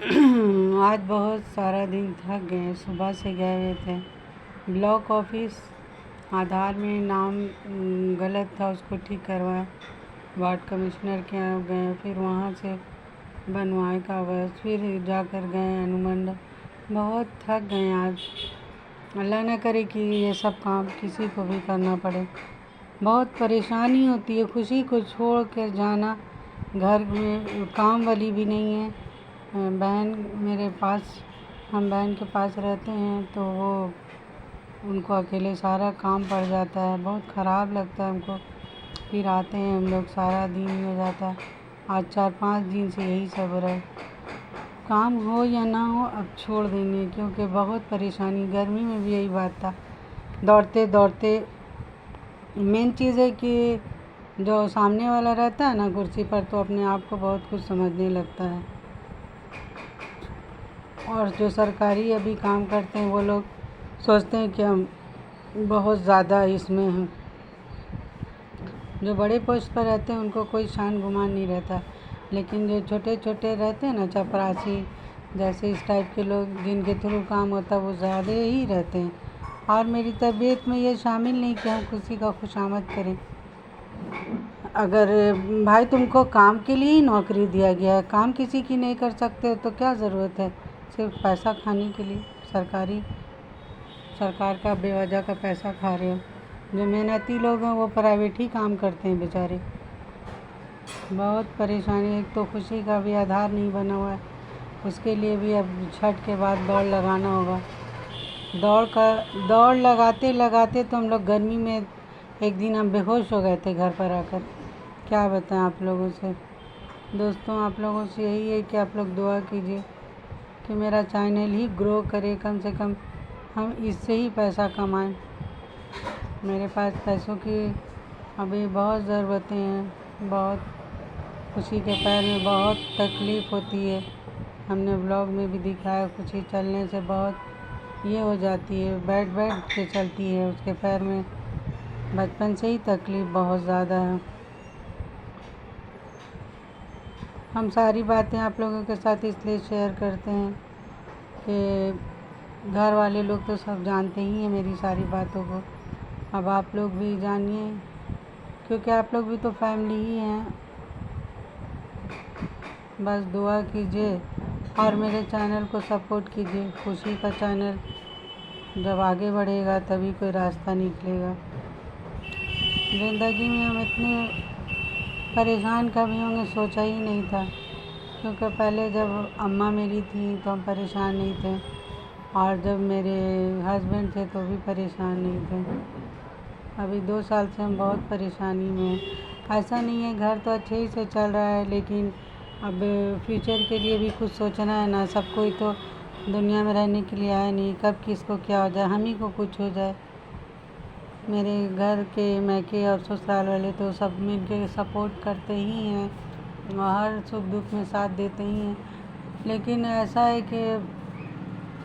آج بہت سارا دن تھک گئے، صبح سے گئے ہوئے تھے بلاک آفس۔ آدھار میں نام غلط تھا، اس کو ٹھیک کروایا۔ وارڈ کمشنر کے یہاں گئے، پھر وہاں سے بنوائے کاغذ، پھر جا کر گئے انومنڈل۔ بہت تھک گئے آج۔ اللہ نہ کرے کہ یہ سب کام کسی کو بھی کرنا پڑے۔ بہت پریشانی ہوتی ہے خوشی کو چھوڑ کر جانا۔ گھر میں کام والی بھی نہیں ہے۔ بہن میرے پاس، ہم بہن کے پاس رہتے ہیں تو وہ ان کو اکیلے سارا کام پڑ جاتا ہے، بہت خراب لگتا ہے ہم کو۔ پھر آتے ہیں ہم لوگ، سارا دن ہی ہو جاتا ہے۔ آج 4-5 دن سے یہی سب ہو رہا ہے۔ کام ہو یا نہ ہو اب چھوڑ دیں گے، کیونکہ بہت پریشانی، گرمی میں بھی یہی بات تھا، دوڑتے دوڑتے۔ مین چیز ہے کہ جو سامنے والا رہتا ہے نا کرسی پر، تو اپنے آپ کو بہت کچھ سمجھنے لگتا ہے، اور جو سرکاری ابھی کام کرتے ہیں وہ لوگ سوچتے ہیں کہ ہم بہت زیادہ اس میں ہیں۔ جو بڑے پوسٹ پر رہتے ہیں ان کو کوئی شان گمان نہیں رہتا، لیکن جو چھوٹے چھوٹے رہتے ہیں نا، چپراسی جیسے اس ٹائپ کے لوگ جن کے تھرو کام ہوتا ہے، وہ زیادہ ہی رہتے ہیں۔ اور میری طبیعت میں یہ شامل نہیں کہ ہم کسی کا خوشامد کریں۔ اگر بھائی تم کو کام کے لیے ہی نوکری دیا گیا ہے، کام کسی کی نہیں کر سکتے تو کیا ضرورت ہے صرف پیسہ کھانے کے لیے؟ سرکار کا بے وجہ کا پیسہ کھا رہے ہو۔ جو محنتی لوگ ہیں وہ پرائیویٹ ہی کام کرتے ہیں بیچارے۔ بہت پریشانی۔ ایک تو خوشی کا بھی آدھار نہیں بنا ہوا ہے، اس کے لیے بھی اب چھٹ کے بعد دوڑ لگانا ہوگا۔ دوڑ لگاتے لگاتے تو ہم لوگ گرمی میں ایک دن ہم بے ہوش ہو گئے تھے گھر پر آ کر۔ کیا بتائیں آپ لوگوں سے۔ دوستوں، آپ لوگوں سے یہی ہے کہ آپ لوگ دعا کیجیے کہ میرا چینل ہی گرو کرے، کم سے کم ہم اس سے ہی پیسہ کمائیں۔ میرے پاس پیسوں کی ابھی بہت ضرورتیں ہیں، بہت۔ خوشی کے پیر میں بہت تکلیف ہوتی ہے، ہم نے بلاگ میں بھی دکھایا۔ خوشی چلنے سے بہت یہ ہو جاتی ہے، بیٹھ کے چلتی ہے، اس کے پیر میں بچپن سے ہی تکلیف بہت زیادہ ہے۔ ہم ساری باتیں آپ لوگوں کے ساتھ اس لیے شیئر کرتے ہیں کہ گھر والے لوگ تو سب جانتے ہی ہیں میری ساری باتوں کو، اب آپ لوگ بھی جانیے، کیونکہ آپ لوگ بھی تو فیملی ہی ہیں۔ بس دعا کیجیے اور میرے چینل کو سپورٹ کیجیے۔ خوشی کا چینل جب آگے بڑھے گا تبھی کوئی راستہ نکلے گا۔ زندگی میں ہم اتنے پریشان کبھی ہوں گے سوچا ہی نہیں تھا، کیونکہ پہلے جب اماں میری تھیں تو ہم پریشان نہیں تھے، اور جب میرے ہسبینڈ تھے تو بھی پریشان نہیں تھے۔ ابھی 2 سال سے ہم بہت پریشانی میں ہیں۔ ایسا نہیں ہے، گھر تو اچھے ہی سے چل رہا ہے، لیکن اب فیوچر کے لیے بھی کچھ سوچنا ہے نا۔ سب کوئی تو دنیا میں رہنے کے لیے آیا نہیں، کب کس کو کیا ہو جائے، ہم ہی کو کچھ ہو جائے۔ میرے گھر کے میکے اور سسرال والے تو سب مل کے سپورٹ کرتے ہی ہیں، ہر سکھ دکھ میں ساتھ دیتے ہی ہیں، لیکن ایسا ہے کہ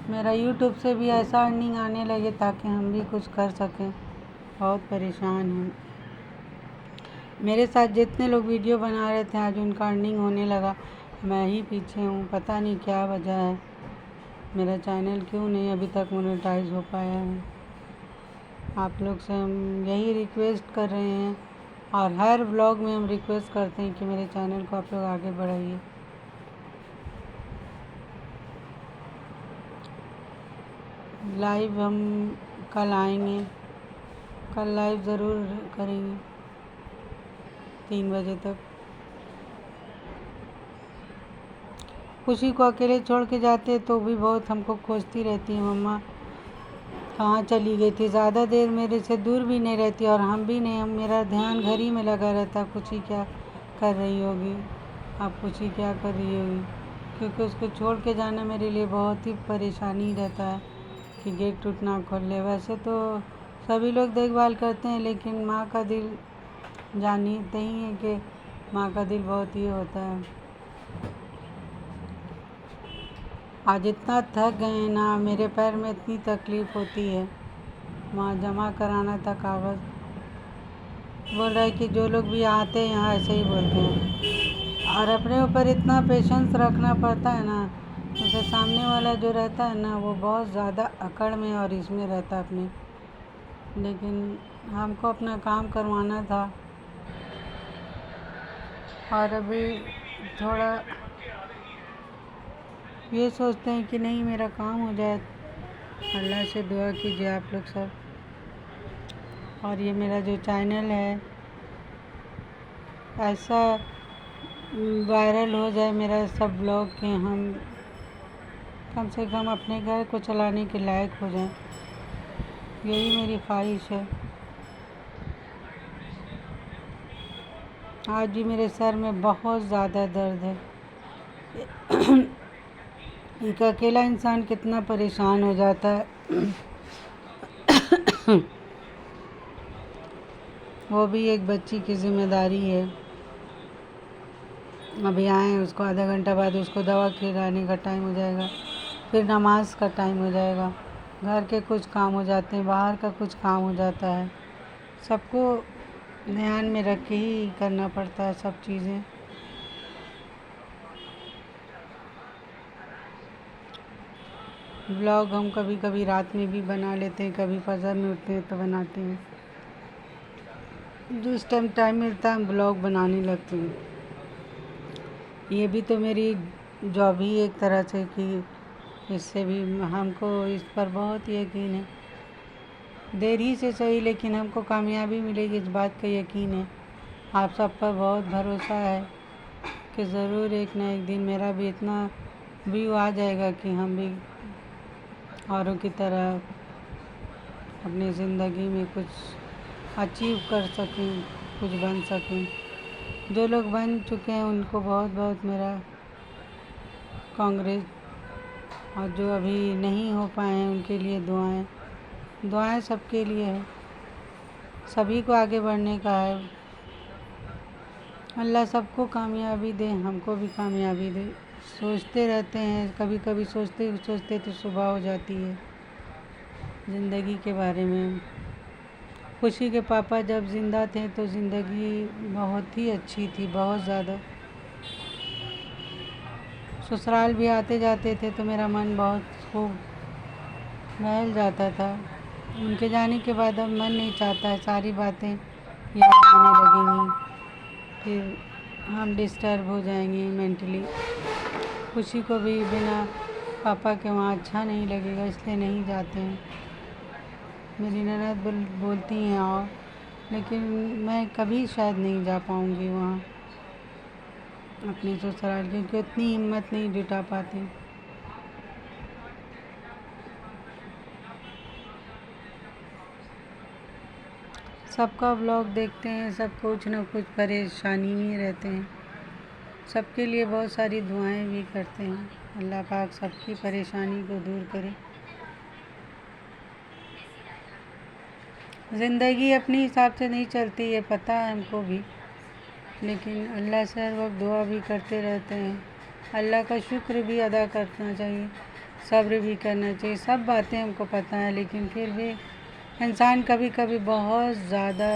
میرا یوٹیوب سے بھی ایسا ارننگ آنے لگے تاکہ ہم بھی کچھ کر سکیں۔ بہت پریشان ہیں۔ میرے ساتھ جتنے لوگ ویڈیو بنا رہے تھے آج ان کا ارننگ ہونے لگا، میں ہی پیچھے ہوں، پتہ نہیں کیا وجہ ہے، میرا چینل کیوں نہیں ابھی تک مونیٹائز ہو پایا ہے۔ آپ لوگ سے ہم یہی ریکویسٹ کر رہے ہیں، اور ہر ولاگ میں ہم ریکویسٹ کرتے ہیں کہ میرے چینل کو آپ لوگ آگے بڑھائیے۔ لائیو ہم کل آئیں گے، کل لائیو ضرور کریں گے 3 بجے تک۔ خوشی کو اکیلے چھوڑ کے جاتے تو بھی بہت ہم کو کھوجتی رہتی ہے، مما کہاں چلی گئی تھی۔ زیادہ دیر میرے سے دور بھی نہیں رہتی، اور ہم بھی نہیں، میرا دھیان گھر ہی میں لگا رہتا، خوشی کیا کر رہی ہوگی، اب خوشی کیا کر رہی ہوگی، کیونکہ اس کو چھوڑ کے جانا میرے لیے بہت ہی پریشانی رہتا ہے کہ گیٹ ٹوٹ نہ کھول لے۔ ویسے تو سبھی لوگ دیکھ بھال کرتے ہیں، لیکن ماں کا دل جانتے ہی ہیں کہ ماں کا دل بہت ہی ہوتا ہے۔ آج اتنا تھک گئے ہیں نا، میرے پیر میں اتنی تکلیف ہوتی ہے، وہاں جمع کرانا تھا کاغذ۔ بول رہا ہے کہ جو لوگ بھی آتے ہیں یہاں ایسے ہی بولتے ہیں، اور اپنے اوپر اتنا پیشنس رکھنا پڑتا ہے نا جیسے سامنے والا جو رہتا ہے نا وہ بہت زیادہ اکڑ میں اور اس میں رہتا ہے اپنے، لیکن ہم کو اپنا کام کروانا تھا اور ابھی تھوڑا یہ سوچتے ہیں کہ نہیں میرا کام ہو جائے۔ اللہ سے دعا کیجیے آپ لوگ سب، اور یہ میرا جو چینل ہے ایسا وائرل ہو جائے میرا سب بلاگ کہ ہم کم سے کم اپنے گھر کو چلانے کے لائق ہو جائیں، یہی میری خواہش ہے۔ آج بھی میرے سر میں بہت زیادہ درد ہے۔ ایک اکیلا انسان کتنا پریشان ہو جاتا ہے، وہ بھی ایک بچی کی ذمہ داری ہے۔ ابھی آئیں اس کو آدھا گھنٹہ بعد اس کو دوا کھلانے کا ٹائم ہو جائے گا، پھر نماز کا ٹائم ہو جائے گا، گھر کے کچھ کام ہو جاتے ہیں، باہر کا کچھ کام ہو جاتا ہے، سب کو دھیان میں رکھ کے ہی کرنا پڑتا ہے سب چیزیں۔ بلاگ ہم کبھی کبھی رات میں بھی بنا لیتے ہیں، کبھی فجر میں اٹھتے ہیں تو بناتے ہیں، جس ٹائم ملتا ہے ہم بلاگ بنانے لگتے ہیں۔ یہ بھی تو میری جاب ہی ایک طرح سے کہ اس سے بھی ہم کو اس پر بہت یقین ہے، دیر ہی سے صحیح لیکن ہم کو کامیابی ملے گی اس بات کا یقین ہے۔ آپ سب پر بہت بھروسہ ہے کہ ضرور ایک نہ ایک دن میرا بھی اتنا ویو آ جائے گا کہ ہم بھی اوروں کی طرح اپنی زندگی میں کچھ اچیو کر سکیں، کچھ بن سکیں۔ جو لوگ بن چکے ہیں ان کو بہت بہت میرا کانگریس، اور جو ابھی نہیں ہو پائے ہیں ان کے لیے دعائیں سب کے لیے ہے، سبھی کو آگے بڑھنے کا ہے۔ اللہ سب کو کامیابی دے، ہم کو بھی کامیابی دے۔ سوچتے رہتے ہیں کبھی کبھی سوچتے تو صبح ہو جاتی ہے زندگی کے بارے میں۔ خوشی کے پاپا جب زندہ تھے تو زندگی بہت ہی اچھی تھی، بہت زیادہ۔ سسرال بھی آتے جاتے تھے تو میرا من بہت خوب بہل جاتا تھا۔ ان کے جانے کے بعد اب من نہیں چاہتا ہے، ساری باتیں یاد آنے لگیں گی، پھر ہم ڈسٹرب ہو جائیں گے مینٹلی۔ خوشی کو بھی بنا پاپا کے وہاں اچھا نہیں لگے گا، اس لیے نہیں جاتے ہیں۔ میری نند بولتی ہیں آؤ، لیکن میں کبھی شاید نہیں جا پاؤں گی وہاں اپنے سسرال، کیونکہ اتنی ہمت نہیں جٹا پاتے۔ سب کا ولاگ دیکھتے ہیں، سب کچھ نہ کچھ پریشانی میں رہتے ہیں، سب کے لیے بہت ساری دعائیں بھی کرتے ہیں، اللہ پاک سب کی پریشانی کو دور کرے۔ زندگی اپنی حساب سے نہیں چلتی، یہ پتہ ہے ہم کو بھی، لیکن اللہ سے ہر وقت دعا بھی کرتے رہتے ہیں۔ اللہ کا شکر بھی ادا کرنا چاہیے، صبر بھی کرنا چاہیے، سب باتیں ہم کو پتہ ہیں، لیکن پھر بھی انسان کبھی کبھی بہت زیادہ